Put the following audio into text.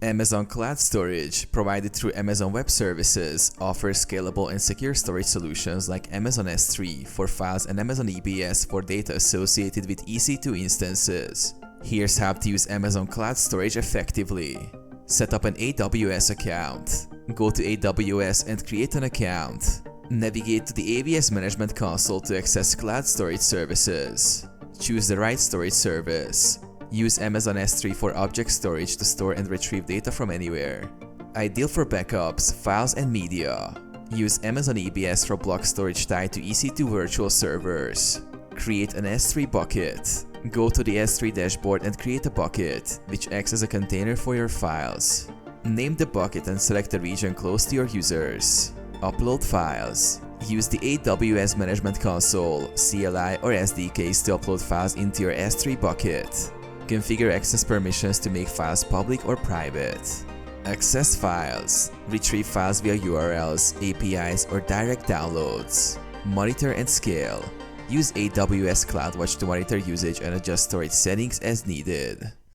Amazon Cloud Storage, provided through Amazon Web Services, offers scalable and secure storage solutions like Amazon S3 for files and Amazon EBS for data associated with EC2 instances. Here's how to use Amazon Cloud Storage effectively. Set up an AWS account. Go to AWS and create an account. Navigate to the AWS Management Console to access cloud storage services. Choose the right storage service. Use Amazon S3 for object storage to store and retrieve data from anywhere. Ideal for backups, files, and media. Use Amazon EBS for block storage tied to EC2 virtual servers. Create an S3 bucket. Go to the S3 dashboard and create a bucket, which acts as a container for your files. Name the bucket and select a region close to your users. Upload files. Use the AWS Management Console, CLI, or SDKs to upload files into your S3 bucket. Configure access permissions to make files public or private. Access files. Retrieve files via URLs, APIs, or direct downloads. Monitor and scale. Use AWS CloudWatch to monitor usage and adjust storage settings as needed.